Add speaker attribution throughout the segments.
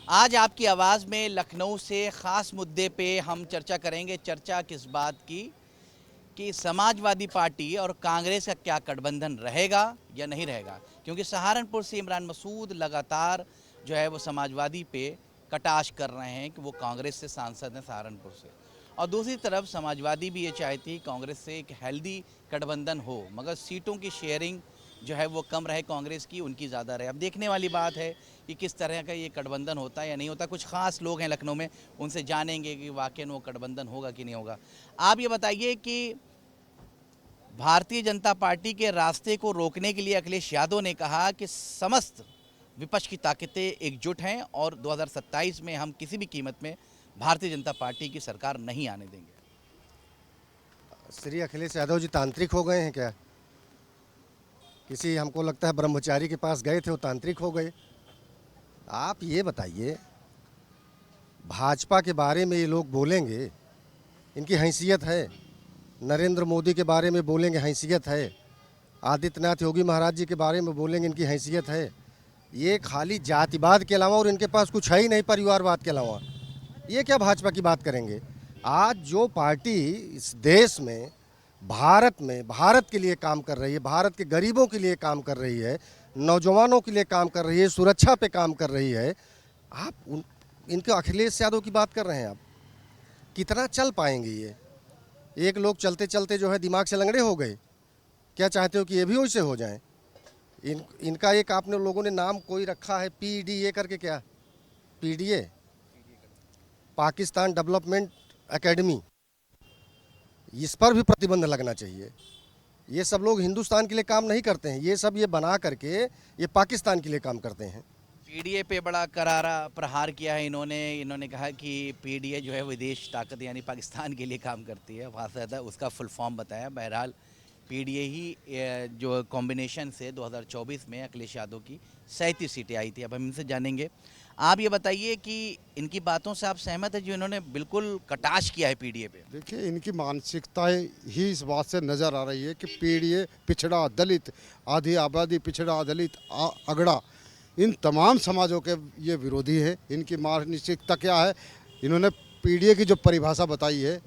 Speaker 1: आज आपकी आवाज़ में लखनऊ से ख़ास मुद्दे पे हम चर्चा करेंगे। चर्चा किस बात की कि समाजवादी पार्टी और कांग्रेस का क्या गठबंधन रहेगा या नहीं रहेगा, क्योंकि सहारनपुर से इमरान मसूद लगातार जो है वो समाजवादी पे कटाक्ष कर रहे हैं कि वो कांग्रेस से सांसद हैं सहारनपुर से, और दूसरी तरफ समाजवादी भी ये चाहती है कांग्रेस से एक हेल्दी गठबंधन हो, मगर सीटों की शेयरिंग जो है वो कम रहे कांग्रेस की, उनकी ज़्यादा रहे। अब देखने वाली बात है कि किस तरह का ये गठबंधन होता है या नहीं होता। कुछ खास लोग हैं लखनऊ में, उनसे जानेंगे कि वाकई में वो गठबंधन होगा कि नहीं होगा। आप ये बताइए कि भारतीय जनता पार्टी के रास्ते को रोकने के लिए अखिलेश यादव ने कहा कि समस्त विपक्ष की ताकतें एकजुट हैं और 2027 में हम किसी भी कीमत में भारतीय जनता पार्टी की सरकार नहीं आने देंगे।
Speaker 2: श्री अखिलेश यादव जी तांत्रिक हो गए हैं क्या? किसी हमको लगता है ब्रह्मचारी के पास गए थे, वो तांत्रिक हो गए। आप ये बताइए, भाजपा के बारे में ये लोग बोलेंगे, इनकी हैसियत है? नरेंद्र मोदी के बारे में बोलेंगे, हैसियत है? आदित्यनाथ योगी महाराज जी के बारे में बोलेंगे, इनकी हैसियत है? ये खाली जातिवाद के अलावा और इनके पास कुछ है ही नहीं, परिवारवाद के अलावा। ये क्या भाजपा की बात करेंगे? आज जो पार्टी इस देश में, भारत में, भारत के लिए काम कर रही है, भारत के गरीबों के लिए काम कर रही है, नौजवानों के लिए काम कर रही है, सुरक्षा पे काम कर रही है, आप इनके अखिलेश यादव की बात कर रहे हैं। आप कितना चल पाएंगे? ये एक लोग चलते चलते जो है दिमाग से लंगड़े हो गए। क्या चाहते हो कि ये भी वैसे हो जाएं? इनका एक आपने लोगों ने नाम कोई रखा है PDA करके। क्या PDA? Pakistan development academy. इस पर भी प्रतिबंध लगना चाहिए। ये सब लोग हिंदुस्तान के लिए काम नहीं करते हैं, ये सब ये बना करके ये पाकिस्तान के लिए काम करते हैं।
Speaker 1: पीडीए पे बड़ा करारा प्रहार किया है इन्होंने कहा कि पीडीए जो है विदेश ताकत यानी पाकिस्तान के लिए काम करती है, वहाँ से उसका फुल फॉर्म बताया। बहरहाल पीडीए ही जो कॉम्बिनेशन से 2024 में अखिलेश यादव की 37 सीटें आई थी। अब हम इनसे जानेंगे। आप ये बताइए कि इनकी बातों से आप सहमत है जो इन्होंने बिल्कुल कटाक्ष किया है पीडीए पे?
Speaker 3: देखिए, इनकी मानसिकताएं ही इस बात से नज़र आ रही है कि पीडीए, पिछड़ा, दलित, आधी आबादी, पिछड़ा, दलित, अगड़ा, इन तमाम समाजों के ये विरोधी है। इनकी मानसिकता क्या है? इन्होंने पीडीए की जो परिभाषा बताई है,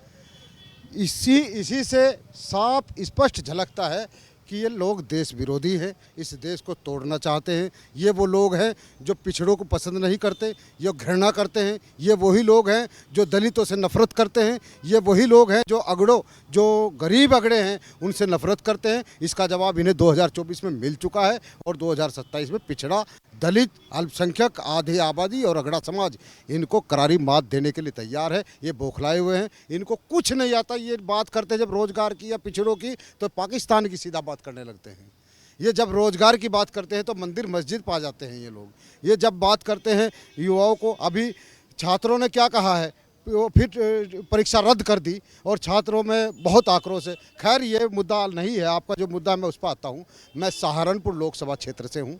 Speaker 3: इसी से साफ स्पष्ट झलकता है कि ये लोग देश विरोधी हैं, इस देश को तोड़ना चाहते हैं। ये वो लोग हैं जो पिछड़ों को पसंद नहीं करते, ये घृणा करते हैं। ये वही लोग हैं जो दलितों से नफरत करते हैं। ये वही लोग हैं जो अगड़ों, जो गरीब अगड़े हैं, उनसे नफरत करते हैं। इसका जवाब इन्हें 2024 में मिल चुका है और 2027 में पिछड़ा, दलित, अल्पसंख्यक, आधी आबादी और अगड़ा समाज इनको करारी मात देने के लिए तैयार है। ये बौखलाए हुए हैं, इनको कुछ नहीं आता। ये बात करते जब रोजगार की या पिछड़ों की तो पाकिस्तान की सीधा बात करने लगते हैं। ये जब रोजगार की बात करते हैं तो मंदिर मस्जिद पा जाते हैं ये लोग। ये जब बात करते हैं युवाओं को, अभी छात्रों ने क्या कहा है, वो फिर परीक्षा रद्द कर दी और छात्रों में बहुत आक्रोश है। खैर, ये मुद्दा नहीं है। आपका जो मुद्दा है मैं उस पर आता हूँ। मैं सहारनपुर लोकसभा क्षेत्र से हूँ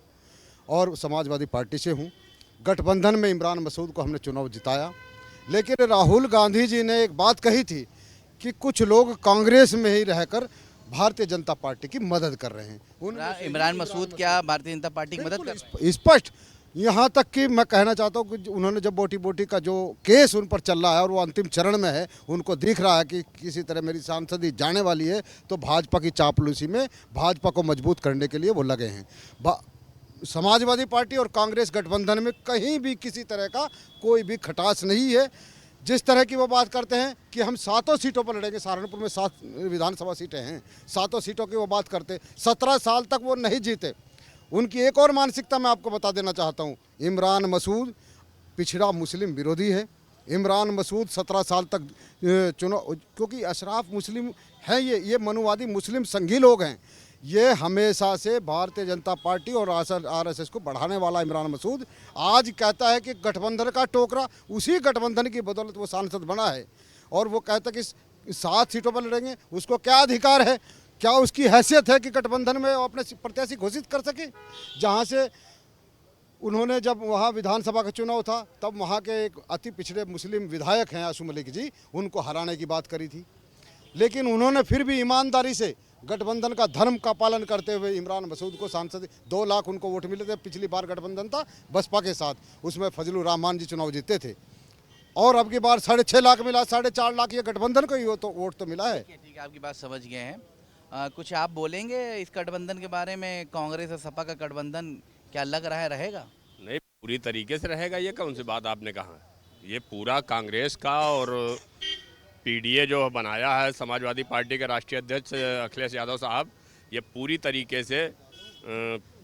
Speaker 3: और समाजवादी पार्टी से हूँ। गठबंधन में इमरान मसूद को हमने चुनाव जिताया, लेकिन राहुल गांधी जी ने एक बात कही थी कि कुछ लोग कांग्रेस में ही रहकर भारतीय जनता पार्टी की मदद कर रहे हैं।
Speaker 1: इमरान मसूद क्या भारतीय जनता पार्टी की मदद कर रहे हैं?
Speaker 3: स्पष्ट, यहाँ तक कि मैं कहना चाहता हूँ कि उन्होंने जब बोटी बोटी का जो केस उन पर चल रहा है और वो अंतिम चरण में है, उनको दिख रहा है कि किसी तरह मेरी सांसदी जाने वाली है, तो भाजपा की चापलूसी में भाजपा को मजबूत करने के लिए वो लगे हैं। समाजवादी पार्टी और कांग्रेस गठबंधन में कहीं भी किसी तरह का कोई भी खटास नहीं है। जिस तरह की वो बात करते हैं कि हम 7 सीटों पर लड़ेंगे, सहारनपुर में 7 विधानसभा सीटें हैं, 7 सीटों की वो बात करते, 17 साल तक वो नहीं जीते। उनकी एक और मानसिकता मैं आपको बता देना चाहता हूँ। इमरान मसूद पिछड़ा मुस्लिम विरोधी है। इमरान मसूद 17 साल तक चुनाव, क्योंकि अशराफ मुस्लिम हैं, ये मनुवादी मुस्लिम संघी लोग हैं। ये हमेशा से भारतीय जनता पार्टी और RSS को बढ़ाने वाला इमरान मसूद आज कहता है कि गठबंधन का टोकरा, उसी गठबंधन की बदौलत वो सांसद बना है और वो कहता है कि 7 सीटों पर लड़ेंगे। उसको क्या अधिकार है, क्या उसकी हैसियत है कि गठबंधन में अपने प्रत्याशी घोषित कर सके? जहाँ से उन्होंने, जब वहाँ विधानसभा का चुनाव था, तब वहाँ के एक अति पिछड़े मुस्लिम विधायक हैं आशू मलिक जी, उनको हराने की बात करी थी, लेकिन उन्होंने फिर भी ईमानदारी से गठबंधन का धर्म का पालन करते हुए इमरान मसूद को सांसद 2 लाख उनको वोट मिले थे। पिछली बार गठबंधन था बसपा के साथ, उसमें फजलुर रहमान जी चुनाव जीते थे और अब की बार 6.5 लाख मिला, 4.5 लाख ये गठबंधन को ही वोट तो मिला है।
Speaker 1: ठीक है, आपकी बात समझ गए हैं। कुछ आप बोलेंगे इस गठबंधन के बारे में? कांग्रेस और सपा का गठबंधन क्या लग रहा है रहेगा?
Speaker 4: नहीं, पूरी तरीके से रहेगा। ये कौन सी बात आपने कहा? ये पूरा कांग्रेस का और पीडीए जो बनाया है समाजवादी पार्टी के राष्ट्रीय अध्यक्ष अखिलेश यादव साहब, ये पूरी तरीके से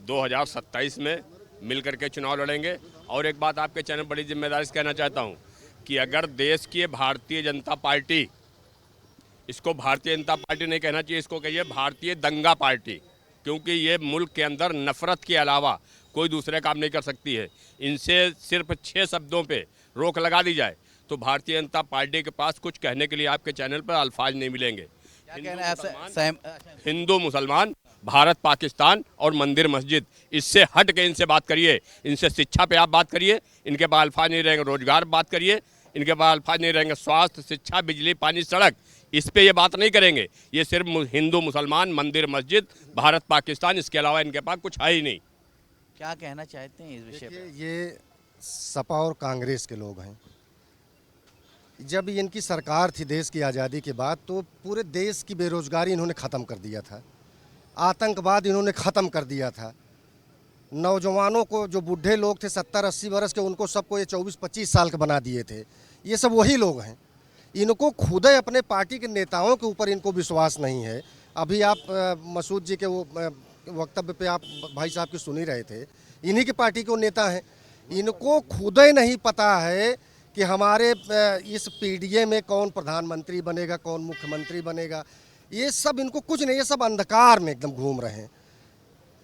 Speaker 4: 2027 में मिल करके चुनाव लड़ेंगे। और एक बात आपके चैनल बड़ी जिम्मेदारी से कहना चाहता हूँ कि अगर देश की भारतीय जनता पार्टी, इसको भारतीय जनता पार्टी नहीं कहना चाहिए, इसको कहिए भारतीय दंगा पार्टी, क्योंकि ये मुल्क के अंदर नफरत के अलावा कोई दूसरे काम नहीं कर सकती है। इनसे सिर्फ 6 शब्दों पे रोक लगा दी जाए तो भारतीय जनता पार्टी के पास कुछ कहने के लिए आपके चैनल पर अल्फाज नहीं मिलेंगे।
Speaker 1: क्या कहना है?
Speaker 4: हिंदू मुसलमान, भारत पाकिस्तान और मंदिर मस्जिद, इससे हट के इनसे बात करिए। इनसे शिक्षा पे आप बात करिए, इनके पास अल्फाज नहीं रहेंगे। रोजगार बात करिए, इनके पास अल्फाज नहीं रहेंगे। स्वास्थ्य, शिक्षा, बिजली, पानी, सड़क, इस पे ये बात नहीं करेंगे। ये सिर्फ हिंदू मुसलमान, मंदिर मस्जिद, भारत पाकिस्तान, इसके अलावा इनके पास कुछ है ही नहीं।
Speaker 1: क्या कहना चाहते हैं इस विषय पे?
Speaker 2: ये सपा और कांग्रेस के लोग हैं। जब इनकी सरकार थी देश की आज़ादी के बाद, तो पूरे देश की बेरोजगारी इन्होंने ख़त्म कर दिया था, आतंकवाद इन्होंने ख़त्म कर दिया था। नौजवानों को, जो बूढ़े लोग थे 70-80 वर्ष के, उनको सबको ये 24-25 साल के बना दिए थे। ये सब वही लोग हैं। इनको खुद ही अपने पार्टी के नेताओं के ऊपर इनको विश्वास नहीं है। अभी आप मसूद जी के वो वक्तव्य पे आप भाई साहब की सुन ही रहे थे, इन्हीं की पार्टी के नेता हैं। इनको खुद ही नहीं पता है कि हमारे इस पीडीए में कौन प्रधानमंत्री बनेगा, कौन मुख्यमंत्री बनेगा। ये सब इनको कुछ नहीं, ये सब अंधकार में एकदम घूम रहे हैं।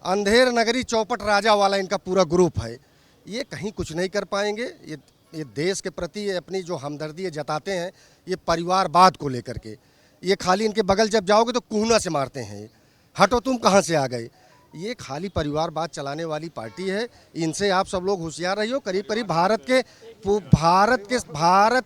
Speaker 2: अंधेर नगरी चौपट राजा वाला इनका पूरा ग्रुप है। ये कहीं कुछ नहीं कर पाएंगे। ये देश के प्रति अपनी जो हमदर्दी जताते हैं, ये परिवारवाद को लेकर के, ये खाली इनके बगल जब जाओगे तो कूना से मारते हैं, हटो तुम कहाँ से आ गए। ये खाली परिवारवाद चलाने वाली पार्टी है। इनसे आप सब लोग होशियार रहिए। करीब करीब भारत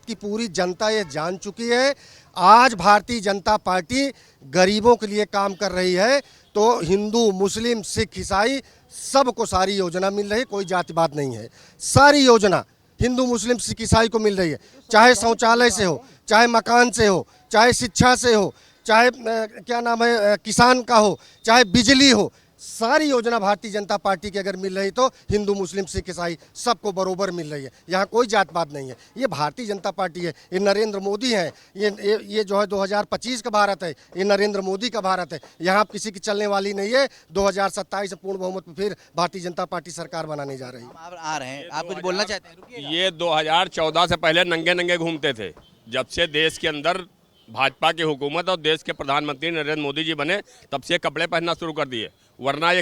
Speaker 2: की पूरी जनता ये जान चुकी है। आज भारतीय जनता पार्टी गरीबों के लिए काम कर रही है, तो हिंदू, मुस्लिम, सिख, ईसाई सबको सारी योजना मिल रही है। कोई जातिवाद नहीं है। सारी योजना हिंदू, मुस्लिम, सिख, ईसाई को मिल रही है। चाहे शौचालय से हो, चाहे मकान से हो, चाहे शिक्षा से हो, चाहे क्या नाम है किसान का हो, चाहे बिजली हो, सारी योजना भारतीय जनता पार्टी की अगर मिल रही तो हिंदू, मुस्लिम, सिख, ईसाई सबको बरोबर मिल रही है। यहाँ कोई जातपात नहीं है। ये भारतीय जनता पार्टी है, ये नरेंद्र मोदी है। ये जो है 2025 का भारत है, ये नरेंद्र मोदी का भारत है। यहाँ किसी की चलने वाली नहीं है। 2027 से पूर्ण बहुमत में फिर भारतीय जनता पार्टी सरकार बनाने जा रही है।
Speaker 1: आप आ रहे हैं, आप कुछ बोलना चाहते हैं? रुकिएगा।
Speaker 4: ये 2014 से पहले नंगे नंगे घूमते थे। जब से देश के अंदर भाजपा की हुकूमत और देश के प्रधानमंत्री नरेंद्र मोदी जी बने, तब से कपड़े पहनना शुरू कर दिए। वरना ये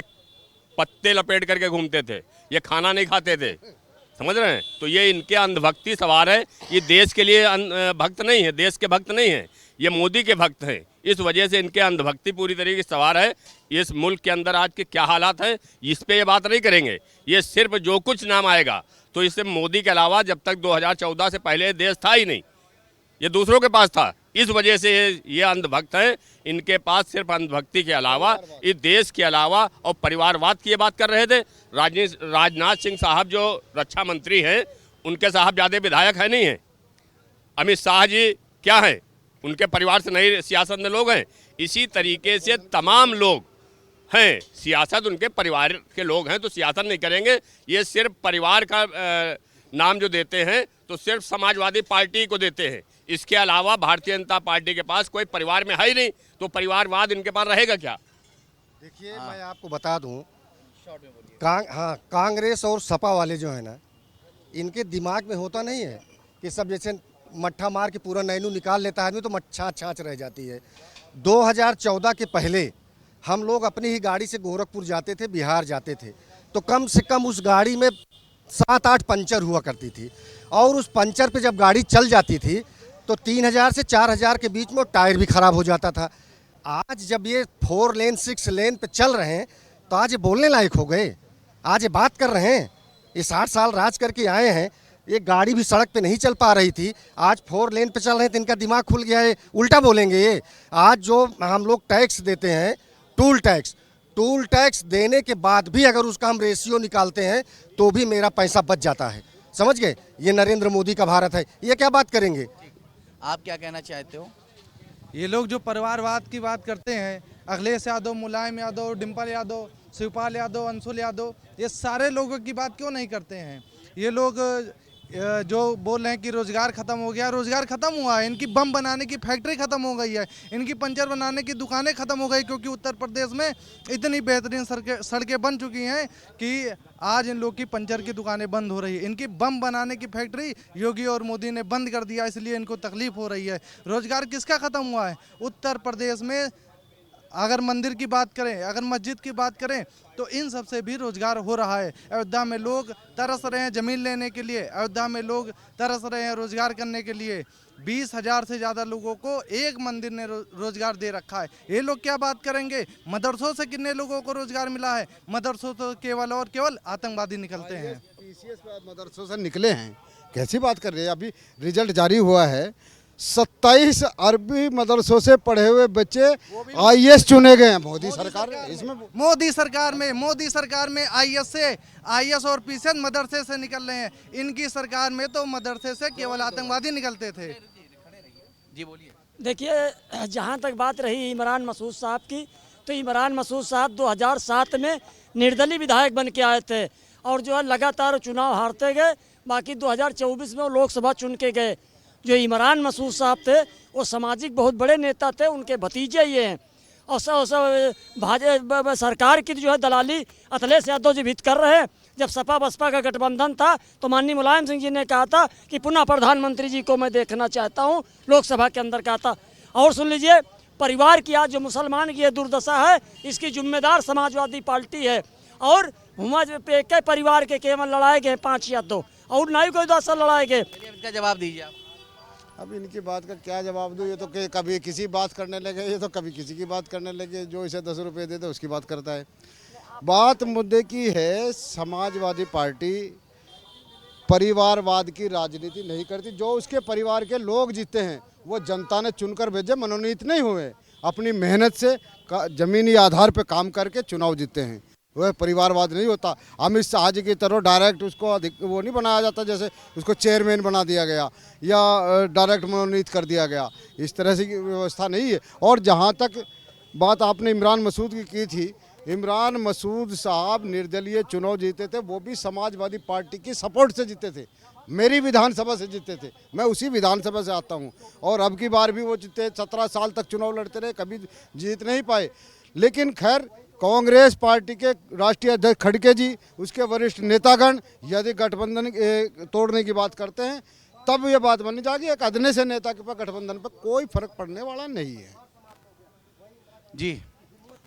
Speaker 4: पत्ते लपेट करके घूमते थे, ये खाना नहीं खाते थे। समझ रहे हैं? तो ये इनके अंधभक्ति सवार है। ये देश के लिए भक्त नहीं है, देश के भक्त नहीं है, ये मोदी के भक्त हैं। इस वजह से इनके अंधभक्ति पूरी तरीके से सवार है। इस मुल्क के अंदर आज के क्या हालात हैं, इस पे ये बात नहीं करेंगे। ये सिर्फ जो कुछ नाम आएगा तो इससे मोदी के अलावा जब तक 2014 से पहले देश था ही नहीं, ये दूसरों के पास था। इस वजह से ये अंधभक्त हैं। इनके पास सिर्फ अंधभक्ति के अलावा, इस देश के अलावा और परिवारवाद की ये बात कर रहे थे। राजनाथ सिंह साहब जो रक्षा मंत्री हैं, उनके साहब ज़्यादा विधायक है नहीं हैं। अमित शाह जी क्या हैं, उनके परिवार से नहीं सियासत में लोग हैं। इसी तरीके से तमाम लोग हैं, सियासत उनके परिवार के लोग हैं, तो सियासत नहीं करेंगे। ये सिर्फ परिवार का नाम जो देते हैं तो सिर्फ समाजवादी पार्टी को देते हैं। इसके अलावा भारतीय जनता पार्टी के पास कोई परिवार में है ही नहीं, तो परिवारवाद इनके पास रहेगा क्या?
Speaker 2: देखिए, मैं आपको बता दूं, कांग्रेस और सपा वाले जो है ना, इनके दिमाग में होता नहीं है कि सब जैसे मट्ठा मार के पूरा नैनू निकाल लेता है आदमी तो मच्छा छाछ रह जाती है। 2014 के पहले हम लोग अपनी ही गाड़ी से गोरखपुर जाते थे, बिहार जाते थे, तो कम से कम उस गाड़ी में 7-8 पंचर हुआ करती थी। और उस पंचर पे जब गाड़ी चल जाती थी तो 3000 से 4000 के बीच में टायर भी खराब हो जाता था। आज जब ये 4 लेन 6 लेन पे चल रहे हैं तो आज ये बोलने लायक हो गए, आज ये बात कर रहे हैं। ये 60 साल राज करके आए हैं। ये गाड़ी भी सड़क पे नहीं चल पा रही थी, आज 4 लेन पे चल रहे हैं तो इनका दिमाग खुल गया है, उल्टा बोलेंगे ये। आज जो हम लोग टैक्स देते हैं, टूल टैक्स देने के बाद भी अगर उसका हम रेशियो निकालते हैं तो भी मेरा पैसा बच जाता है। समझ गए? ये नरेंद्र मोदी का भारत है, ये क्या बात करेंगे?
Speaker 1: आप क्या कहना चाहते हो?
Speaker 5: ये लोग जो परिवारवाद की बात करते हैं, अखिलेश यादव, मुलायम यादव, डिम्पल यादव, शिवपाल यादव, अंशुल यादव, ये सारे लोगों की बात क्यों नहीं करते हैं? ये लोग जो बोल रहे हैं कि रोज़गार ख़त्म हो गया, रोज़गार ख़त्म हुआ है। इनकी बम बनाने की फैक्ट्री ख़त्म हो गई है, इनकी पंचर बनाने की दुकानें ख़त्म हो गई, क्योंकि उत्तर प्रदेश में इतनी बेहतरीन सड़कें बन चुकी हैं कि आज इन लोग की पंचर की दुकानें बंद हो रही है। इनकी बम बनाने की फैक्ट्री योगी और मोदी ने बंद कर दिया, इसलिए इनको तकलीफ हो रही है। रोज़गार किसका ख़त्म हुआ है? उत्तर प्रदेश में अगर मंदिर की बात करें, अगर मस्जिद की बात करें, तो इन सब से भी रोजगार हो रहा है। अयोध्या में लोग तरस रहे हैं ज़मीन लेने के लिए, अयोध्या में लोग तरस रहे हैं रोजगार करने के लिए। 20,000 से ज़्यादा लोगों को एक मंदिर ने रोजगार दे रखा है। ये लोग क्या बात करेंगे? मदरसों से कितने लोगों को रोजगार मिला है? मदरसों तो केवल और केवल आतंकवादी निकलते हैं।
Speaker 3: मदरसों से निकले हैं, कैसी बात कर रहे हैं? अभी रिजल्ट जारी हुआ है, 27 अरबी मदरसों से पढ़े हुए बच्चे आईएएस चुने गए हैं मोदी सरकार इसमें।
Speaker 5: मोदी सरकार में आईएएस और पीसीएस मदरसे से निकल रहे हैं। इनकी सरकार में तो मदरसे से केवल आतंकवादी निकलते थे।
Speaker 1: जी बोलिए।
Speaker 6: देखिए, जहाँ तक बात रही इमरान मसूद साहब की, तो इमरान मसूद साहब 2007 में निर्दलीय विधायक बन के आए थे और जो है लगातार चुनाव हारते गए। बाकी 2024 में वो लोकसभा चुन के गए। जो इमरान मसूद साहब थे वो सामाजिक बहुत बड़े नेता थे, उनके भतीजे ये हैं। और भाजपा सरकार की जो है दलाली अखिलेश यादव जी भी कर रहे हैं। जब सपा बसपा का गठबंधन था तो माननीय मुलायम सिंह जी ने कहा था कि पुनः प्रधानमंत्री जी को मैं देखना चाहता हूं, लोकसभा के अंदर कहा था। और सुन लीजिए, परिवार की आज जो मुसलमान की ये दुर्दशा है, इसकी जिम्मेदार समाजवादी पार्टी है। और एक परिवार के केवल लड़ाए गए 5 या 2 और ना ही कोई दशा लड़ाए गए।
Speaker 1: इसका जवाब दीजिए आप।
Speaker 3: अब इनकी बात का क्या जवाब दूँ? ये तो कभी किसी बात करने लगे, ये तो कभी किसी की बात करने लगे। जो इसे 10 रुपये देते उसकी बात करता है। बात मुद्दे की है, समाजवादी पार्टी परिवारवाद की राजनीति नहीं करती। जो उसके परिवार के लोग जीते हैं वो जनता ने चुनकर भेजे, मनोनीत नहीं हुए। अपनी मेहनत से ज़मीनी आधार पर काम करके चुनाव जीते हैं। वह परिवारवाद नहीं होता। अमित शाह जी की तरह डायरेक्ट उसको वो नहीं बनाया जाता, जैसे उसको चेयरमैन बना दिया गया या डायरेक्ट मनोनीत कर दिया गया। इस तरह से व्यवस्था नहीं है। और जहाँ तक बात आपने इमरान मसूद की थी, इमरान मसूद साहब निर्दलीय चुनाव जीते थे, वो भी समाजवादी पार्टी की सपोर्ट से जीते थे। मेरी विधानसभा से जीते थे, मैं उसी विधानसभा से आता हूँ। और अब की बार भी वो जीते। 17 साल तक चुनाव लड़ते रहे, कभी जीत नहीं पाए। लेकिन खैर, कांग्रेस पार्टी के राष्ट्रीय अध्यक्ष खड़गे जी, उसके वरिष्ठ नेतागण यदि गठबंधन तोड़ने की बात करते हैं, तब ये बात बनी जाएगी। एक अदने से नेता के पास गठबंधन पर कोई फर्क पड़ने वाला नहीं है।
Speaker 1: जी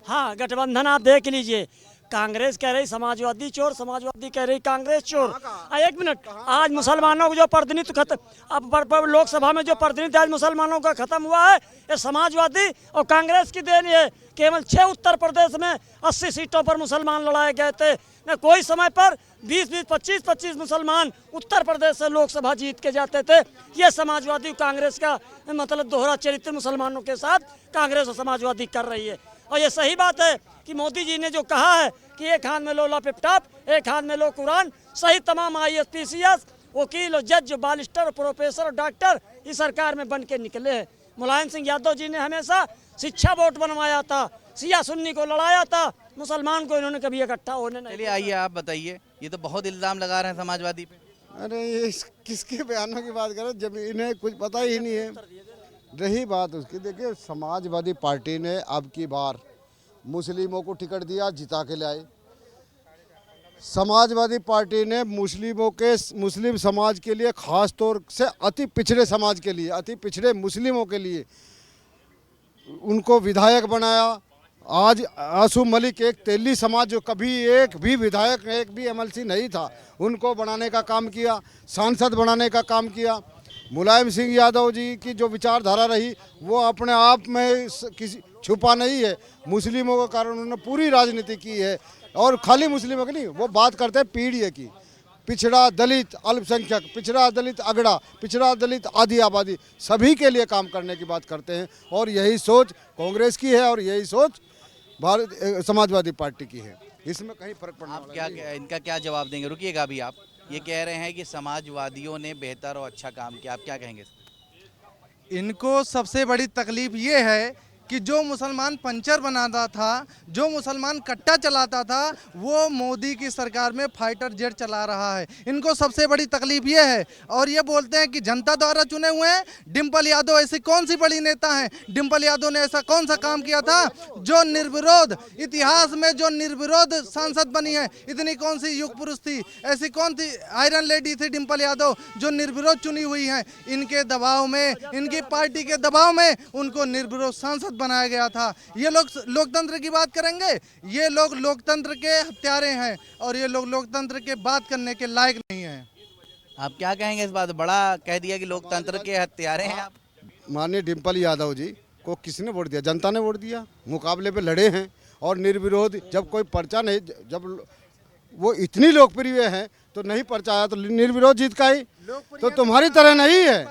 Speaker 6: हाँ, गठबंधन आप देख लीजिए। कांग्रेस कह रही समाजवादी चोर, समाजवादी कह रही कांग्रेस चोर। 1 मिनट, आज मुसलमानों को जो प्रतिनिधित्व खत्म, अब लोकसभा में जो प्रतिनिधित्व आज मुसलमानों का खत्म हुआ है, ये समाजवादी और कांग्रेस की देन है। केवल 6 उत्तर प्रदेश में 80 सीटों पर मुसलमान लड़ाए गए थे। न कोई समय पर 20-20, 25-25 मुसलमान उत्तर प्रदेश से लोकसभा जीत के जाते थे। ये समाजवादी कांग्रेस का मतलब दोहरा चरित्र मुसलमानों के साथ कांग्रेस और समाजवादी कर रही है। और ये सही बात है कि मोदी जी ने जो कहा है कि एक हाथ में लो लैपटॉप, एक हाथ में लो कुरान, सही तमाम आईएएस, पीसीएस, वकील, जज, बारिस्टर, प्रोफेसर, डॉक्टर इस सरकार में बन के निकले हैं। मुलायम सिंह यादव जी ने हमेशा शिक्षा बोर्ड बनवाया था, सिया सुन्नी को लड़ाया था, मुसलमान को इन्होंने कभी इकट्ठा होने नहीं।
Speaker 1: चलिए आइए आप बताइए, ये तो बहुत इल्ज़ाम लगा रहे हैं समाजवादी पे।
Speaker 3: अरे ये किसके बयानों की बात करें जब इन्हें कुछ पता ही नहीं है। रही बात उसकी, देखिए समाजवादी पार्टी ने अब की बार मुस्लिमों को टिकट दिया, जिता के लाए। समाजवादी पार्टी ने मुस्लिम समाज के लिए, ख़ास तौर से अति पिछड़े समाज के लिए, अति पिछड़े मुस्लिमों के लिए उनको विधायक बनाया। आज आसूम मलिक, एक तेली समाज जो कभी एक भी विधायक, एक भी एमएलसी नहीं था, उनको बनाने का काम किया, सांसद बनाने का काम किया। मुलायम सिंह यादव जी की जो विचारधारा रही वो अपने आप में किसी छुपा नहीं है। मुस्लिमों के कारण उन्होंने पूरी राजनीति की है। और खाली मुस्लिमों की नहीं, वो बात करते हैं पीढ़ी की। पिछड़ा दलित अल्पसंख्यक, पिछड़ा दलित अगड़ा, पिछड़ा दलित आधी आबादी, सभी के लिए काम करने की बात करते हैं। और यही सोच कांग्रेस की है और यही सोच भारत समाजवादी पार्टी की है। इसमें कहीं फर्क पड़ने
Speaker 1: आप
Speaker 3: वाला नहीं है।
Speaker 1: इनका क्या जवाब देंगे? रुकिएगा अभी। आप ये कह रहे हैं कि समाजवादियों ने बेहतर और अच्छा काम किया, आप क्या कहेंगे?
Speaker 5: इनको सबसे बड़ी तकलीफ ये है कि जो मुसलमान पंचर बनाता था, जो मुसलमान कट्टा चलाता था, वो मोदी की सरकार में फाइटर जेट चला रहा है। इनको सबसे बड़ी तकलीफ ये है। और ये बोलते हैं कि जनता द्वारा चुने हुए हैं। डिम्पल यादव ऐसी कौन सी बड़ी नेता हैं? डिम्पल यादव ने ऐसा कौन सा काम किया था जो निर्विरोध, इतिहास में जो निर्विरोध सांसद बनी है? इतनी कौन सी युग पुरुष थी, ऐसी कौन सी आयरन लेडी थी डिम्पल यादव जो निर्विरोध चुनी हुई हैं? इनके दबाव में, इनकी पार्टी के दबाव में उनको निर्विरोध सांसद बनाया गया था। ये लोग लोकतंत्र की बात करेंगे? ये लोग लोकतंत्र के हत्यारे हैं और ये लोग लोकतंत्र के बात करने के लायक नहीं हैं।
Speaker 1: आप क्या कहेंगे इस बात? बड़ा कह दिया कि लोकतंत्र के हत्यारे हैं आप।
Speaker 3: माननीय डिम्पल यादव जी को किसने वोट दिया? जनता ने वोट दिया। मुकाबले पे लड़े हैं और निर्विरोध, जब कोई पर्चा नहीं, जब वो इतनी लोकप्रिय है तो नहीं पर्चा आया तो निर्विरोध जीत का ही। तो तुम्हारी तरह नहीं है।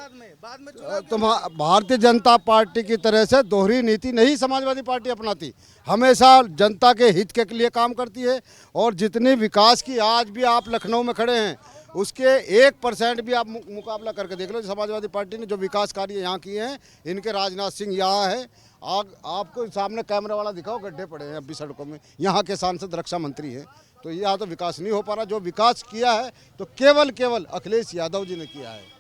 Speaker 3: तुम भारतीय जनता पार्टी की तरह से दोहरी नीति नहीं समाजवादी पार्टी अपनाती, हमेशा जनता के हित के लिए काम करती है। और जितनी विकास की आज भी आप लखनऊ में खड़े हैं उसके 1% भी आप मुकाबला करके देख लो। समाजवादी पार्टी ने जो विकास कार्य यहाँ किए हैं, इनके राजनाथ सिंह यहाँ है, आपको सामने कैमरा वाला दिखाओ, गड्ढे पड़े हैं अभी सड़कों में। यहाँ के सांसद रक्षा मंत्री हैं, तो यहाँ तो विकास नहीं हो पा रहा। जो विकास किया है तो केवल अखिलेश यादव जी ने किया है।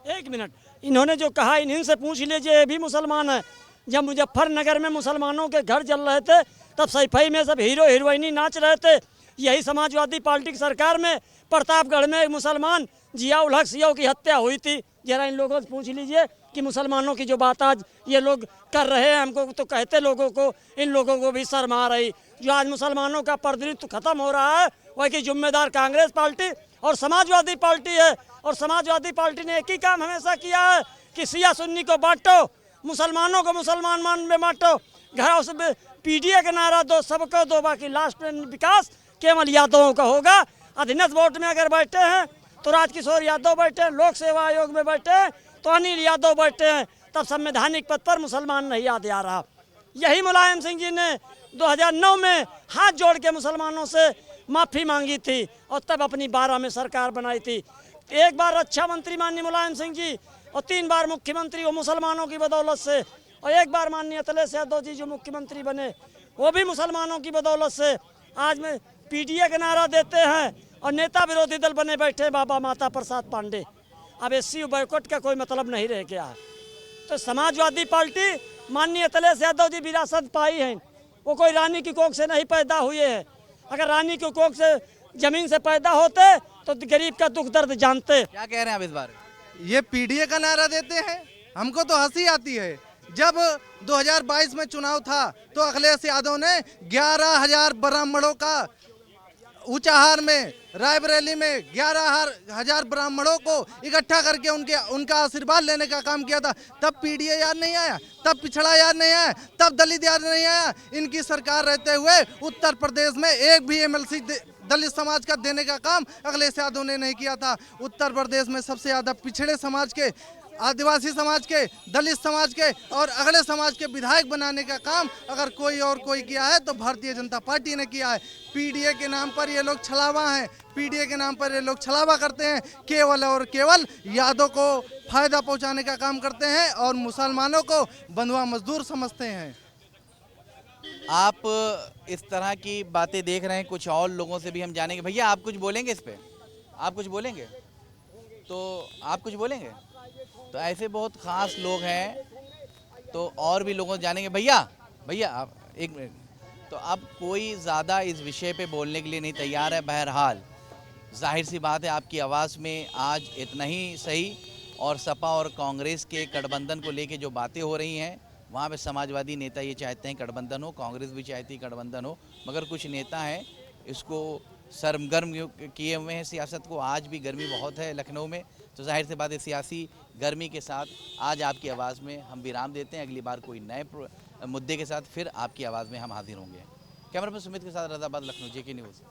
Speaker 6: एक मिनट, इन्होंने जो कहा इन्हीं से पूछ लीजिए, ये भी मुसलमान है। जब मुजफ्फरनगर में मुसलमानों के घर जल रहे थे तब सैफई में सब हीरो हीरोइनी नाच रहे थे। यही समाजवादी पार्टी की सरकार में प्रतापगढ़ में एक मुसलमान जिया उल हक सियाओं की हत्या हुई थी। जरा इन लोगों से पूछ लीजिए कि मुसलमानों की जो बात आज ये लोग कर रहे हैं, हमको तो कहते लोगों को, इन लोगों को भी शर्म आ रही। जो आज मुसलमानों का प्रतिनिधित्व खत्म हो रहा है वही की जिम्मेदार कांग्रेस पार्टी और समाजवादी पार्टी है। और समाजवादी पार्टी ने एक ही काम हमेशा किया है कि सिया सुन्नी को बांटो, मुसलमानों को मुसलमान में बांटो, घरों से पीडीए का नारा दो, सबको दो, बाकी लास्ट में विकास केवल यादवों का होगा। अधीनस्थ वोट में अगर बैठे हैं तो राजकिशोर यादव बैठे हैं, लोक सेवा आयोग में बैठे हैं तो अनिल यादव बैठे हैं, तब संवैधानिक पद पर मुसलमान नहीं याद आ रहा। यही मुलायम सिंह जी ने 2009 में हाथ जोड़ के मुसलमानों से माफ़ी मांगी थी और तब अपनी 12 में सरकार बनाई थी। एक बार रक्षा मंत्री माननीय मुलायम सिंह जी और 3 बार मुख्यमंत्री वो मुसलमानों की बदौलत से, और एक बार माननीय अखिलेश यादव जी जो मुख्यमंत्री बने वो भी मुसलमानों की बदौलत से। आज में पीडीए का नारा देते हैं और नेता विरोधी दल बने बैठे बाबा माता प्रसाद पांडे। अब एससी बैकवर्ड का कोई मतलब नहीं रह गया है। तो समाजवादी पार्टी माननीय अखिलेश यादव जी विरासत पाई है, वो कोई रानी की कोख से नहीं पैदा हुए हैं। अगर रानी की कोख से जमीन से पैदा होते तो गरीब का दुख दर्द जानते।
Speaker 1: क्या कह रहे हैं आप इस बार?
Speaker 5: ये पीडीए का नारा देते हैं, हमको तो हंसी आती है। जब 2022 में चुनाव था तो अखिलेश यादव ने 11,000 ब्राह्मणों का ऊंचाहार में, रायबरेली में 11,000 ब्राह्मणों को इकट्ठा करके उनका आशीर्वाद लेने का काम किया था। तब पीडीए याद नहीं आया, तब पिछड़ा याद नहीं आया, तब दलित याद नहीं आया। इनकी सरकार रहते हुए उत्तर प्रदेश में एक भी एमएलसी दलित समाज का देने का काम अखिलेश यादव ने नहीं किया था। उत्तर प्रदेश में सबसे ज़्यादा पिछड़े समाज के, आदिवासी समाज के, दलित समाज के और अगले समाज के विधायक बनाने का काम अगर कोई किया है तो भारतीय जनता पार्टी ने किया है। पीडीए के नाम पर ये लोग छलावा हैं, पीडीए के नाम पर ये लोग छलावा करते हैं, केवल और केवल यादव को फायदा पहुंचाने का काम करते हैं और मुसलमानों को बंधुआ मजदूर समझते हैं।
Speaker 1: आप इस तरह की बातें देख रहे हैं, कुछ और लोगों से भी हम जानेंगे। भैया आप कुछ बोलेंगे इस पे? आप कुछ बोलेंगे? तो आप कुछ बोलेंगे? तो ऐसे बहुत ख़ास लोग हैं तो और भी लोगों से जानेंगे। भैया आप एक मिनट, तो अब कोई ज़्यादा इस विषय पे बोलने के लिए नहीं तैयार है। बहरहाल जाहिर सी बात है आपकी आवाज़ में आज इतना ही सही। और सपा और कांग्रेस के गठबंधन को लेके जो बातें हो रही हैं वहाँ पे समाजवादी नेता ये चाहते हैं गठबंधन हो, कांग्रेस भी चाहती है गठबंधन हो, मगर कुछ नेता हैं इसको सरगर्म किए हुए हैं सियासत को। आज भी गर्मी बहुत है लखनऊ में, तो जाहिर सी बात है सियासी गर्मी के साथ आज आपकी आवाज़ में हम विराम देते हैं। अगली बार कोई नए मुद्दे के साथ फिर आपकी आवाज़ में हम हाजिर होंगे। कैमरा पर्सन सुमित के साथ रज़ाबाद, लखनऊ, जेके न्यूज़।